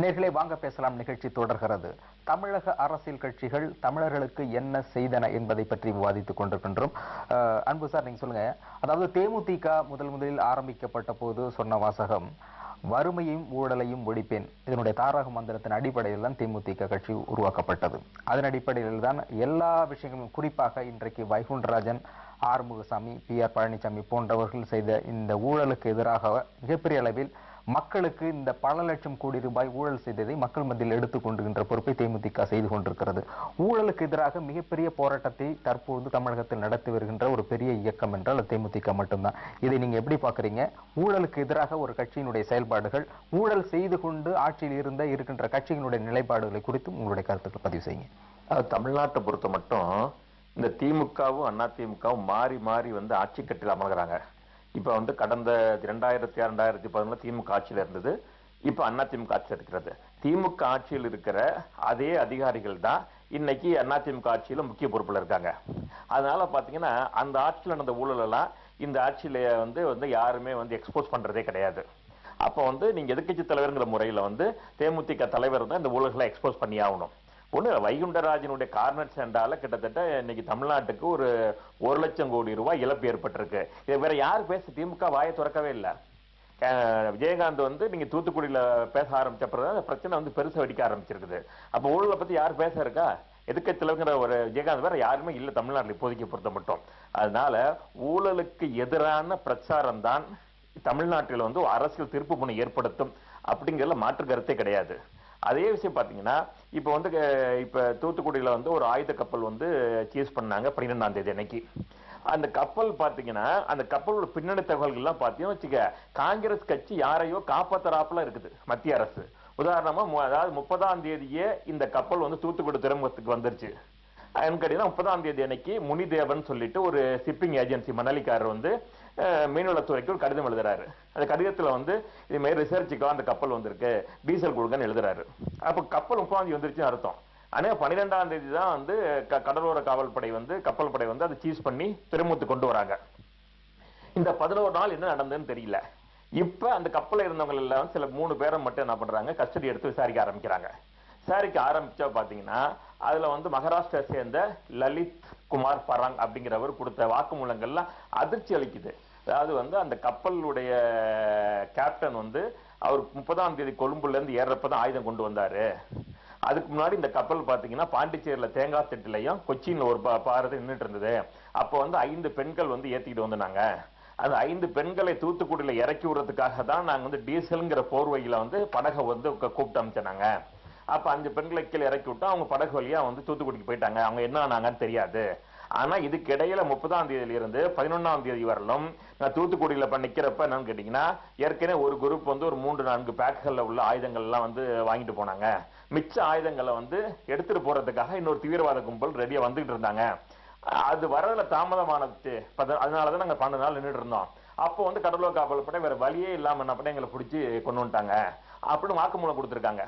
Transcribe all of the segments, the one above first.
நேர்களே வாங்க பேசலாம் நிகழ்ச்சி தொடர்கிறது. தமிழக அரசியல் கட்சிகள் தமிழர்களுக்கு என்ன செய்தன என்பதை பற்றி விவாதித்துக் கொண்டிருக்கின்றோம். அன்பு சார், நீங்க சொல்லுங்க. அதாவது தேமுதிக முதலில் ஆரம்பிக்கப்பட்ட போது சொன்ன வாசகம் வறுமையும் ஊழலையும் ஒழிப்பேன். இதனுடைய தாரக மந்திரத்தின் அடிப்படையில் தான் தேமுதிக கட்சி உருவாக்கப்பட்டது. அதன் அடிப்படையில் தான் எல்லா விஷயங்களும், குறிப்பாக இன்றைக்கு வைகுண்டராஜன், ஆறுமுகசாமி, PR பழனிசாமி போன்றவர்கள் செய்த இந்த ஊழலுக்கு எதிராக மிகப்பெரிய அளவில் மக்களுக்கு இந்த பல லட்சம் கோடி ரூபாய் ஊழல் செய்ததை மக்கள் மத்தியில் எடுத்துக் கொண்டுகின்ற பொறுப்பை தேமுதிக செய்து கொண்டிருக்கிறது. ஊழலுக்கு எதிராக மிகப்பெரிய போராட்டத்தை தற்போது தமிழகத்தில் நடத்தி வருகின்ற ஒரு பெரிய இயக்கம் என்றால் தேமுதிக மட்டும்தான். இதை நீங்க எப்படி பாக்குறீங்க? ஊழலுக்கு எதிராக ஒரு கட்சியினுடைய செயல்பாடுகள், ஊழல் செய்து கொண்டு ஆட்சியில் இருக்கின்ற கட்சியினுடைய நிலைப்பாடுகளை குறித்தும் உங்களுடைய கருத்துக்கள் பதிவு செய்யுங்க. தமிழ்நாட்டை பொறுத்த மட்டும் இந்த திமுகவும் அதிமுகவும் மாறி மாறி ஆட்சி கட்டில் அமர்கிறாங்க. இப்ப கடந்த 2011 திமுக ஆட்சியில் இருந்தது. இப்ப அதிமுக ஆட்சியில் இருக்கிறது. திமுக ஆட்சியில் இருக்கிற அதே அதிகாரிகள் தான் இன்னைக்கு அதிமுக ஆட்சியில முக்கிய பொறுப்புல இருக்காங்க. அதனால பாத்தீங்கன்னா அந்த ஆட்சியில் நடந்த ஊழல் எல்லாம் இந்த ஆட்சியில யாருமே எக்ஸ்போஸ் பண்றதே கிடையாது. அப்ப நீங்க எதிர்க்கட்சி தலைவர்ங்கிற முறையில தேமுதிக தலைவர் தான் இந்த ஊழல்களை எக்ஸ்போஸ் பண்ணி ஆகணும். ஒண்ணு, வைகுண்டராஜனுடைய கார்னட் சென்றால கிட்டத்தட்ட இன்னைக்கு தமிழ்நாட்டுக்கு ஒரு 1 லட்சம் கோடி ரூபாய் இழப்பு ஏற்பட்டிருக்கு. இதை வேற யாரு பேச? திமுக வாயை திறக்கவே இல்லை. விஜயகாந்த் நீங்க தூத்துக்குடியில பேச ஆரம்பிச்ச பிறகு அந்த பிரச்சனை பெருசா வெடிக்க ஆரம்பிச்சிருக்குது. அப்ப ஊழலை பத்தி யாரு பேச இருக்கா? எதிர்க்கட்சி தலைவர்ங்கிற ஒரு விஜயகாந்த் வேற யாருமே இல்ல தமிழ்நாட்டில் இப்போதைக்கு பொறுத்த மட்டும். அதனால ஊழலுக்கு எதிரான பிரச்சாரம் தான் தமிழ்நாட்டில் அரசியல் திருப்பு முனை ஏற்படுத்தும் அப்படிங்கிறதுல மாற்று கருத்தே கிடையாது. அதே விஷயம் பாத்தீங்கன்னா இப்ப தூத்துக்குடியில ஒரு ஆயுத கப்பல் சீஸ் பண்ணாங்க 12ஆம் தேதி அன்னைக்கு. அந்த கப்பல் பாத்தீங்கன்னா அந்த கப்பலோட பின்னணி தகவல்கள் எல்லாம் பாத்தீங்கன்னா வச்சுக்க, காங்கிரஸ் கட்சி யாரையோ காப்பாத்துறாப்புல இருக்குது மத்திய அரசு. உதாரணமா அதாவது 30ஆம் தேதியே இந்த கப்பல் தூத்துக்குடி துறைமுகத்துக்கு வந்துருச்சு. கேட்டீங்கன்னா 30ஆம் தேதி அன்னைக்கு முனிதேவன் சொல்லிட்டு ஒரு ஷிப்பிங் ஏஜென்சி மணலிக்காரர் மீன்வளத்துறைக்கு ஒரு கடிதம் எழுதுறாரு. அந்த கடிதத்துல இது மாதிரி ரிசர்ச்சுக்கு அந்த கப்பல் வந்திருக்கு, டீசல் கொடுங்கன்னு எழுதுறாரு. அப்ப கப்பல் 30ஆம் தேதி வந்துருச்சுன்னு அர்த்தம். ஆனா 12ஆம் தேதி தான் கடலோர காவல் படை கப்பல் படை அதை சீஸ் பண்ணி துறைமுகத்துக்கு கொண்டு வராங்க. இந்த 11 நாள் என்ன நடந்ததுன்னு தெரியல. இப்ப அந்த கப்பல இருந்தவங்க எல்லாம் சில 3 பேரை மட்டும் என்ன பண்றாங்க, கஸ்டடி எடுத்து விசாரிக்க ஆரம்பிக்கிறாங்க. விசாரிக்க ஆரம்பிச்சா பாத்தீங்கன்னா அதுல மகாராஷ்டிரா சேர்ந்த லலித் குமார் பராங் அப்படிங்கிறவர் கொடுத்த வாக்குமூலங்கள்லாம் அதிர்ச்சி அளிக்குது. அதாவது அந்த கப்பலுடைய கேப்டன் அவர் 30ஆம் தேதி கொழும்புல இருந்து ஏறப்பதான் ஆயுதம் கொண்டு வந்தாரு. அதுக்கு முன்னாடி இந்த கப்பல் பாத்தீங்கன்னா பாண்டிச்சேரியில தேங்காய் திட்டிலையும் கொச்சின்ல ஒரு பாரதி நின்றுட்டு இருந்தது. அப்ப 5 பெண்கள் ஏத்திக்கிட்டு வந்தாங்க. அந்த 5 பெண்களை தூத்துக்குடியில இறக்கி விடுறதுக்காக தான் நாங்க டீசல்ங்கிற போர்வையில படகை கூப்பிட்டு அமைச்சாங்க. அப்ப 5 பெண்களை கீழே இறக்கி விட்டா அவங்க படகு வழியா தூத்துக்குடிக்கு போயிட்டாங்க. அவங்க என்ன ஆனாங்கன்னு தெரியாது. ஆனா இதுக்கு இடையில 30ஆம் தேதியில இருந்து 11ஆம் தேதி வரலும் நான் தூத்துக்குடியில நிக்கிறப்ப என்னன்னு கேட்டீங்கன்னா, ஏற்கனவே ஒரு குரூப் ஒரு 3-4 பேக்குகள்ல உள்ள ஆயுதங்கள் எல்லாம் வாங்கிட்டு போனாங்க. மிச்ச ஆயுதங்களை எடுத்துட்டு போறதுக்காக இன்னொரு தீவிரவாத கும்பல் ரெடியா வந்துட்டு இருந்தாங்க. அது வரதுல தாமதமானது. அதனாலதான் நாங்க 12 நாள் நின்றுட்டு இருந்தோம். அப்போ கடலோர காவல் படை வேற வழியே இல்லாம என்ன பண்ண எங்களை பிடிச்சி கொண்டு வந்துட்டாங்க அப்படின்னு வாக்குமூலம் கொடுத்திருக்காங்க.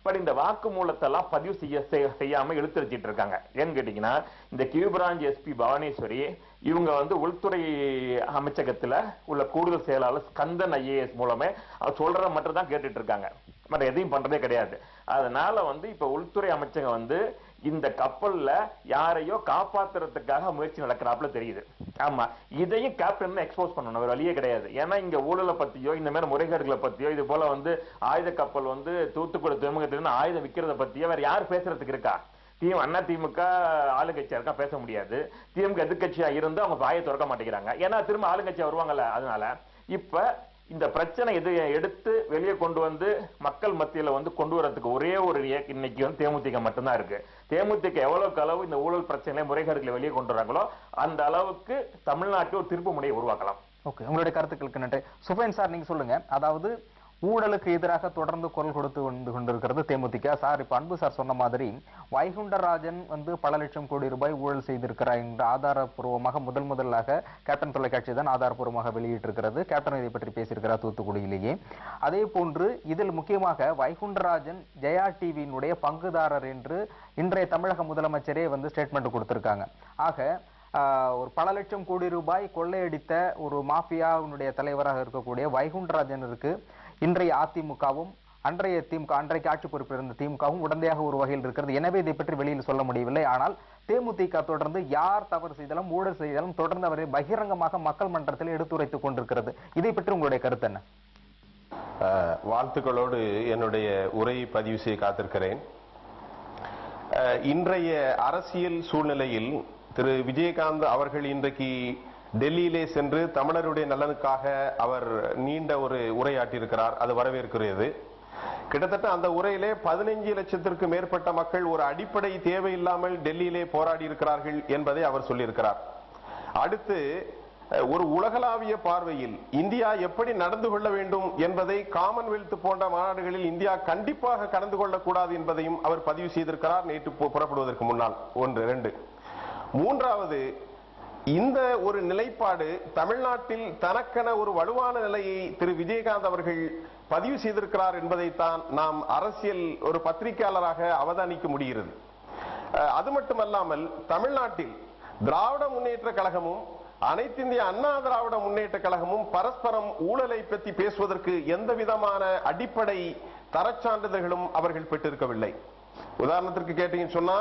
பட் இந்த வாக்குமூலத்தை எல்லாம் பதிவு செய்யாம இழுத்தடிச்சிட்டு இருக்காங்க. ஏன்னு கேட்டீங்கன்னா, இந்த கியூபிராஞ்ச் SP பவானேஸ்வரி இவங்க உள்துறை அமைச்சகத்துல உள்ள கூடுதல் செயலாளர் ஸ்கந்தன் IAS மூலமே அவர் சொல்றத மட்டும் தான் கேட்டுட்டு இருக்காங்க. மற்ற எதையும் பண்றதே கிடையாது. அதனால இப்ப உள்துறை அமைச்சகம் இந்த கப்பல்ல யாரையோ காப்பாத்துறதுக்காக முயற்சி நடக்கிறாப்புல தெரியுது. ஆமா, இதையும் கேப்டன் எக்ஸ்போஸ் பண்ணணும், ஒரு வழியே கிடையாது. ஏன்னா இங்க ஊழலை பத்தியோ இந்த மாதிரி முறைகேடுகளை பத்தியோ இது போல ஆயுத கப்பல் தூத்துக்குடி துறைமுகத்திலிருந்து ஆயுதம் விற்கிறத பத்தியோ வேற யார் பேசுறதுக்கு இருக்கா? அதிமுக ஆளுங்கட்சியா இருக்கா, பேச முடியாது. திமுக எதிர்கட்சியா இருந்து அவங்க வாயை திறக்க மாட்டேங்கிறாங்க. ஏன்னா திரும்ப ஆளுங்கட்சியா வருவாங்கல்ல. அதனால இப்ப இந்த பிரச்சனை எடுத்து வெளியே கொண்டு மக்கள் மத்தியில கொண்டு வரதுக்கு ஒரே ஒரு இன்னைக்கு தேமுதிக மட்டும்தான் இருக்கு. தேமுதிக எவ்வளவுக்கு அளவு இந்த ஊழல் பிரச்சனை முறைகேடுகளை வெளியே கொண்டு வராங்களோ அந்த அளவுக்கு தமிழ்நாட்டில் ஒரு திருப்பு முனையை உருவாக்கலாம். ஓகே, உங்களுடைய கருத்துக்களுக்கு நன்றி. சுபேன் சார், நீங்க சொல்லுங்க. அதாவது ஊழலுக்கு எதிராக தொடர்ந்து குரல் கொடுத்து கொண்டிருக்கிறது தேமுதிக. சார், இப்ப அன்பு சார் சொன்ன மாதிரி வைகுண்டராஜன் பல லட்சம் கோடி ரூபாய் ஊழல் செய்திருக்கிறார் என்ற ஆதாரப்பூர்வமாக முதலாக கேப்டன் தொலைக்காட்சி தான் ஆதாரப்பூர்வமாக வெளியிட்டிருக்கிறது. கேப்டன் இதை பற்றி பேசியிருக்கிறார் தூத்துக்குடியிலேயே. அதே போன்று இதில் முக்கியமாக வைகுண்டராஜன் ஜெயா டிவியினுடைய பங்குதாரர் என்று இன்றைய தமிழக முதலமைச்சரே ஸ்டேட்மெண்ட் கொடுத்திருக்காங்க. ஆக ஒரு பல லட்சம் கோடி ரூபாய் கொள்ளையடித்த ஒரு மாஃபியாவினுடைய தலைவராக இருக்கக்கூடிய வைகுண்டராஜனுக்கு இன்றைய அதிமுகவும் அன்றைக்கு ஆட்சி பொறுப்பில் இருந்த திமுகவும் உடந்தையாக ஒரு வகையில் இருக்கிறது. எனவே இதை பற்றி வெளியில் சொல்ல முடியவில்லை. ஆனால் தேமுதிக தொடர்ந்து யார் தவறு செய்தாலும் ஊழல் செய்தாலும் தொடர்ந்து அவரை பகிரங்கமாக மக்கள் மன்றத்தில் எடுத்துரைத்துக் கொண்டிருக்கிறது. இதை பற்றி உங்களுடைய கருத்து என்ன? வாழ்த்துக்களோடு என்னுடைய உரையை பதிவு செய்ய காத்திருக்கிறேன். இன்றைய அரசியல் சூழ்நிலையில் திரு விஜயகாந்த் அவர்கள் இன்றைக்கு டெல்லியிலே சென்று தமிழருடைய நலனுக்காக அவர் நீண்ட ஒரு உரையாற்றியிருக்கிறார். அது வரவேற்கிறது. கிட்டத்தட்ட அந்த உரையிலே 15 லட்சத்திற்கு மேற்பட்ட மக்கள் ஒரு அடிப்படை தேவையில்லாமல் டெல்லியிலே போராடி இருக்கிறார்கள் என்பதை அவர் சொல்லியிருக்கிறார். அடுத்து ஒரு உலகளாவிய பார்வையில் இந்தியா எப்படி நடந்து கொள்ள வேண்டும் என்பதை காமன்வெல்த் போன்ற மாநாடுகளில் இந்தியா கண்டிப்பாக கலந்து கொள்ளக்கூடாது என்பதையும் அவர் பதிவு செய்திருக்கிறார் நேற்று புறப்படுவதற்கு முன்னால். 1 2 மூன்றாவது, இந்த ஒரு நிலைப்பாடு தமிழ்நாட்டில் தனக்கென ஒரு வலுவான நிலையை திரு விஜயகாந்த் அவர்கள் பதிவு செய்திருக்கிறார் என்பதைத்தான் நாம் அரசியல் ஒரு பத்திரிகையாளராக அவதானிக்க முடிகிறது. அது மட்டுமல்லாமல் தமிழ்நாட்டில் திராவிட முன்னேற்ற கழகமும் அனைத்து இந்திய அண்ணா திராவிட முன்னேற்ற கழகமும் பரஸ்பரம் ஊழலை பற்றி பேசுவதற்கு எந்த விதமான அடிப்படை தரச்சான்றிதழ்களும் அவர்கள் பெற்றிருக்கவில்லை. உதாரணத்திற்கு கேட்டீங்கன்னு சொன்னா,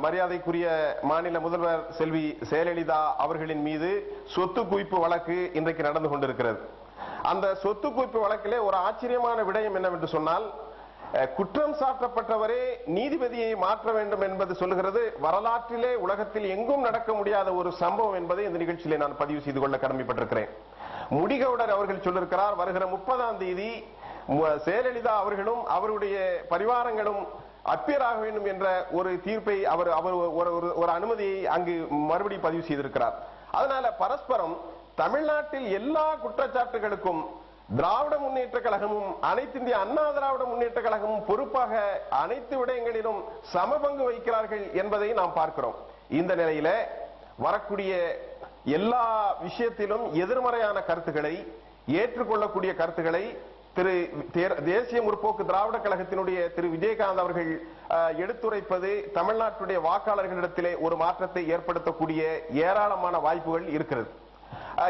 மரியாதைக்குரிய மாநில முதல்வர் செல்வி ஜெயலலிதா அவர்களின் மீது சொத்து குவிப்பு வழக்கு இன்றைக்கு நடந்து கொண்டிருக்கிறது. அந்த சொத்து குவிப்பு வழக்கிலே ஒரு ஆச்சரியமான விடயம் என்னவென்று சொன்னால், குற்றம் சாட்டப்பட்டவரே நீதிபதியை மாற்ற வேண்டும் என்பது சொல்லுகிறது. வரலாற்றிலே உலகத்தில் எங்கும் நடக்க முடியாத ஒரு சம்பவம் என்பதை இந்த நிகழ்ச்சியிலே நான் பதிவு செய்து கொள்ள கடமைப்பட்டிருக்கிறேன். முடிகவுடர் அவர்கள் சொல்லிருக்கிறார், வருகிற 30ஆம் தேதி ஜெயலலிதா அவர்களும் அவருடைய பரிவாரங்களும் அப்பியராக வேண்டும் என்ற ஒரு தீர்ப்பை அவர் ஒரு அனுமதியை அங்கு மறுபடியும் பதிவு செய்திருக்கிறார். அதனால பரஸ்பரம் தமிழ்நாட்டில் எல்லா குற்றச்சாட்டுகளுக்கும் திராவிட முன்னேற்ற கழகமும் அனைத்து இந்திய அண்ணா திராவிட முன்னேற்ற கழகமும் பொறுப்பாக அனைத்து விடயங்களிலும் சமபங்கு வகிக்கிறார்கள் என்பதை நாம் பார்க்கிறோம். இந்த நிலையில வரக்கூடிய எல்லா விஷயத்திலும் எதிர்மறையான கருத்துக்களை, ஏற்றுக்கொள்ளக்கூடிய கருத்துக்களை திரு தேசிய முற்போக்கு திராவிட கழகத்தினுடைய திரு விஜயகாந்த் அவர்கள் எடுத்துரைப்பது தமிழ்நாட்டுடைய வாக்காளர்களிடத்திலே ஒரு மாற்றத்தை ஏற்படுத்தக்கூடிய ஏராளமான வாய்ப்புகள் இருக்கிறது.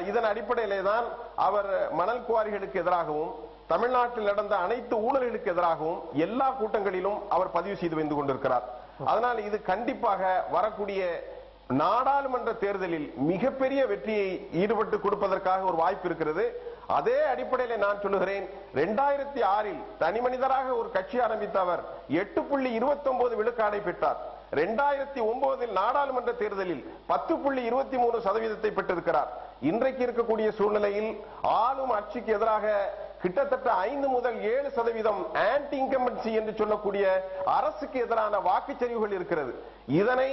இதன் அடிப்படையிலே தான் அவர் மணல் குவாரிகளுக்கு எதிராகவும் தமிழ்நாட்டில் நடந்த அனைத்து ஊழல்களுக்கு எதிராகவும் எல்லா கூட்டங்களிலும் அவர் பதிவு செய்து வந்து கொண்டிருக்கிறார். அதனால் இது கண்டிப்பாக வரக்கூடிய நாடாளுமன்ற தேர்தலில் மிகப்பெரிய வெற்றியை ஈடுபட்டு கொடுப்பதற்காக ஒரு வாய்ப்பு இருக்கிறது. அதே அடிப்படையில் நான் சொல்லுகிறேன், 2006 தனி மனிதராக ஒரு கட்சி ஆரம்பித்த அவர் 8.29 விழுக்காடை பெற்றார். 2009 நாடாளுமன்ற தேர்தலில் 10.23% பெற்றிருக்கிறார். இன்றைக்கு இருக்கக்கூடிய சூழ்நிலையில் ஆளும் ஆட்சிக்கு எதிராக கிட்டத்தட்ட 5 முதல் 7% ஆன்டி இன்கம்பன்சி என்று சொல்லக்கூடிய அரசுக்கு எதிரான வாக்குச்சரிவுகள் இருக்கிறது. இதனை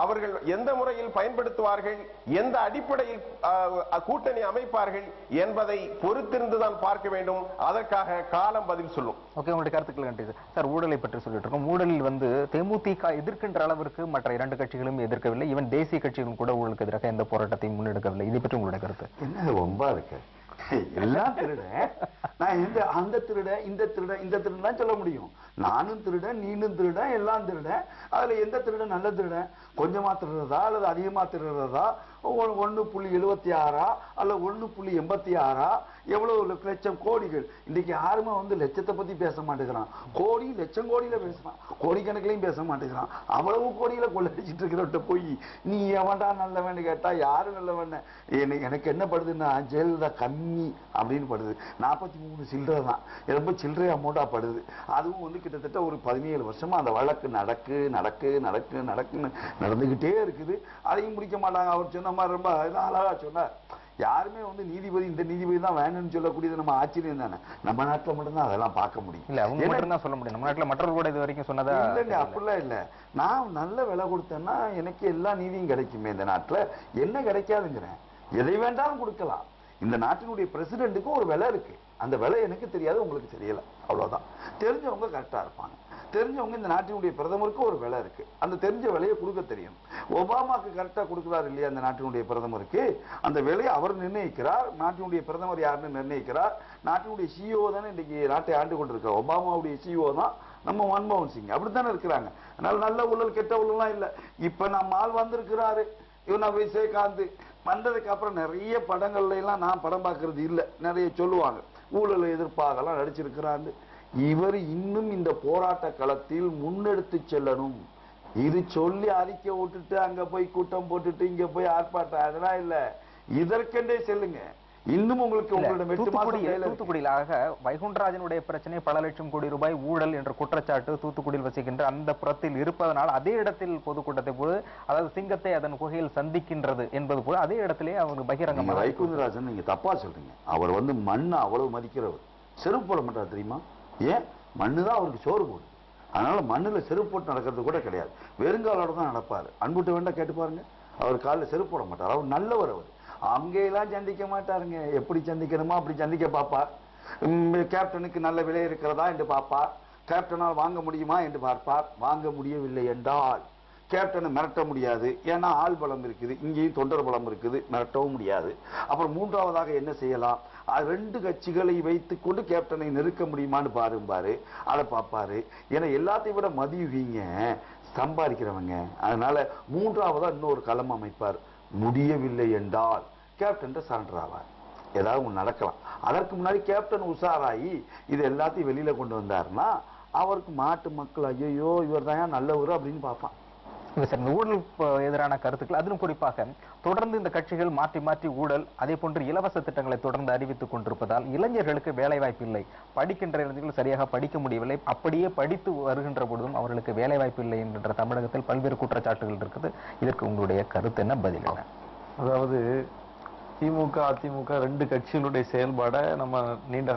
அவர்கள் எந்த முறையில் பயன்படுத்துவார்கள், எந்த அடிப்படையில் கூட்டணி அமைப்பார்கள் என்பதை பொறுத்திருந்துதான் பார்க்க வேண்டும். அதற்காக காலம் பதில் சொல்லும். ஓகே, உங்களுடைய கருத்துக்கள் நன்றி சார். ஊழலை பற்றி சொல்லிட்டு இருக்கோம். ஊழலில் தேமுதிக எதிர்க்கின்ற அளவிற்கு மற்ற 2 கட்சிகளும் எதிர்க்கவில்லை. ஈவன் தேசிய கட்சிகளும் கூட ஊழலுக்கு எதிராக எந்த போராட்டத்தையும் முன்னெடுக்கவில்லை. இதை பற்றி உங்களுடைய கருத்து என்ன? ரொம்ப இருக்கு. எல்லாம் திருட. நான் அந்த திருட இந்த திருடன் சொல்ல முடியும். நானும் திருடன், நீனும் திருடன், எல்லாம் திருடன். அதுல எந்த திருடன் நல்ல திருடன்? கொஞ்சமா திருடுறதா அல்லது அதிகமா திருடுறதா? 1.76 அல்ல 1.86? எவ்வளவு லட்சம் கோடிகள். இன்னைக்கு யாருமே லட்சத்தை பத்தி பேச மாட்டேங்கிறான். கோடி லட்சம் கோடியில பேசுறான், கோடிக்கணக்கிலையும் பேச மாட்டேங்கிறான். அவ்வளவு கோடியில கொள்ளடிச்சிட்டு இருக்கிறவட்ட போய் நீ எவன்டா நல்லவன் கேட்டா யாரு நல்லவன்? எனக்கு என்ன படுதுன்னா, ஜெயலலிதா கம்மி அப்படின்னு படுது. 43 சில்லறை தான், ரொம்ப சில்லறை அமௌண்டா படுது. அதுவும் கிட்டத்தட்ட ஒரு 17 வருஷமா அந்த வழக்கு நடக்குன்னு நடந்துகிட்டே இருக்குது. அதையும் முடிக்க மாட்டாங்க. அவர் சொன்ன மாதிரி ரொம்ப அழகா சொன்னார். யாருமே நீதிபதி இந்த நீதிபதி தான் வேணும்னு சொல்லக்கூடியது நம்ம ஆச்சரியம் தானே. நம்ம நாட்டுல மட்டும்தான் அதெல்லாம் பார்க்க முடியும். இல்ல அவங்க மட்டும் தான் சொல்ல முடியும். நம்ம நாட்டுல மற்றவர்கள் கூட இது வரைக்கும் சொன்னதா இல்லைங்க. அப்படிலாம் இல்ல. நான் நல்ல விலை கொடுத்தேன்னா எனக்கு எல்லா நீதியும் கிடைக்குமே. இந்த நாட்டுல என்ன கிடைக்காதுங்கிறேன். எதை வேண்டாலும் கொடுக்கலாம். இந்த நாட்டினுடைய பிரசிடென்ட்டுக்கு ஒரு விலை இருக்கு. அந்த விலை எனக்கு தெரியாது, உங்களுக்கு தெரியல, அவ்வளவுதான். தெரிஞ்சவங்க கரெக்டா இருப்பாங்க. தெரிஞ்சவங்க இந்த நாட்டினுடைய பிரதமருக்கு ஒரு விலை இருக்கு. அந்த தெரிஞ்ச விலையை கொடுக்க தெரியும். ஒபாமாக்கு கரெக்டா கொடுக்கிறார் இல்லையா அந்த நாட்டினுடைய பிரதமருக்கு? அந்த விலையை அவர் நிர்ணயிக்கிறார். நாட்டினுடைய பிரதமர் யாருன்னு நிர்ணயிக்கிறார். நாட்டினுடைய சிஇஓ தானே இன்னைக்கு நாட்டை ஆண்டு கொண்டிருக்கார். ஒபாமாவுடைய சிஇஓ தான் நம்ம மன்மோகன் சிங். அப்படித்தானே இருக்கிறாங்க. அதனால நல்ல ஊழல் கெட்ட ஊழல்லாம் இல்லை. இப்ப நம்ம ஆள் வந்திருக்கிறாரு. இவனா விஜயகாந்த் வந்ததுக்கு அப்புறம் நிறைய படங்கள்ல எல்லாம் நான் படம் பார்க்கறது இல்ல, நிறைய சொல்லுவாங்க ஊழல் எதிர்ப்பாகலாம் நடிச்சிருக்கிறாரு. இவர் இன்னும் இந்த போராட்ட களத்தில் முன்னெடுத்து செல்லணும். இது சொல்லி அறிக்கை விட்டுட்டு அங்க போய் கூட்டம் போட்டுட்டு இங்க போய் ஆர்ப்பாட்டம் அதெல்லாம் இல்ல, இதற்கென்றே செல்லுங்க. இன்னும் உங்களுக்கு உங்களோட தூத்துக்குடியிலாக வைகுண்டராஜனுடைய பிரச்சனை பல லட்சம் கோடி ரூபாய் ஊழல் என்ற குற்றச்சாட்டு தூத்துக்குடியில் வசிக்கின்ற அந்த புறத்தில் இருப்பதனால் அதே இடத்தில் பொதுக்கூட்டத்தை போது, அதாவது சிங்கத்தை அதன் குகையில் சந்திக்கின்றது என்பது போல அதே இடத்திலே அவங்க பகிரங்கமாக. வைகுண்டராஜன் நீங்க தப்பா சொல்றீங்க. அவர் வந்து மண்ணை அவ்வளவு மதிக்கிறவர், செருப்பு போட மாட்டார் தெரியுமா? ஏன்? மண்ணுதான் அவருக்கு சோறு போடும். அதனால மண்ணுல செருப்பு போட்டு நடக்கிறது கூட கிடையாது, வெறுங்காலோட தான் நடப்பாரு. அன்புட்டு வேண்டாம் கேட்டு பாருங்க, அவர் காலில் செருப்பு போட மாட்டார். அவர் நல்லவர். அவர் அங்கெல்லாம் சந்திக்க மாட்டாருங்க. எப்படி சந்திக்கணுமோ அப்படி சந்திக்க பார்ப்பார். கேப்டனுக்கு நல்ல விலை இருக்கிறதா என்று பார்ப்பார். கேப்டனால் வாங்க முடியுமா என்று பார்ப்பார். வாங்க முடியவில்லை என்றால் கேப்டனை மிரட்ட முடியாது, ஏன்னா ஆள் பலம் இருக்குது, இங்கேயும் தொண்டர் பலம் இருக்குது, மிரட்டவும் முடியாது. அப்புறம் மூன்றாவதாக என்ன செய்யலாம், ரெண்டு கட்சிகளை வைத்துக் கொண்டு கேப்டனை நெருக்க முடியுமான்னு பாருப்பாரு, அதை பார்ப்பாரு. ஏன்னா எல்லாத்தையும் விட மதியுவீங்க சம்பாதிக்கிறவங்க. அதனால மூன்றாவதா இன்னொரு களம் அமைப்பார். முடியவில்லை என்றால் கேப்டன் சரண்டர் ஆவார். ஏதாவது ஒன்று நடக்கலாம். அதற்கு முன்னாடி கேப்டன் உஷாராகி இது எல்லாத்தையும் வெளியில கொண்டு வந்தாருன்னா அவருக்கு மாட்டு மக்கள் ஐயோ இவர் தான் நல்லவர் அப்படின்னு பார்ப்பான். சார், ஊழல் எதிரான கருத்துக்கள், அதிலும் குறிப்பாக தொடர்ந்து இந்த கட்சிகள் மாற்றி மாற்றி ஊழல், அதே போன்று இலவச திட்டங்களை தொடர்ந்து அறிவித்துக் கொண்டிருப்பதால் இளைஞர்களுக்கு வேலை வாய்ப்பு இல்லை. படிக்கின்ற இளைஞர்கள் சரியாக படிக்க முடியவில்லை. அப்படியே படித்து வருகின்ற பொழுதும் அவர்களுக்கு வேலை வாய்ப்பு இல்லை என்கின்ற தமிழகத்தில் பல்வேறு குற்றச்சாட்டுகள் இருக்குது. இதற்கு உங்களுடைய கருத்து என்ன, பதில் என்ன? அதாவது திமுக அதிமுக ரெண்டு கட்சிகளுடைய செயல்பாடை நம்ம நீண்ட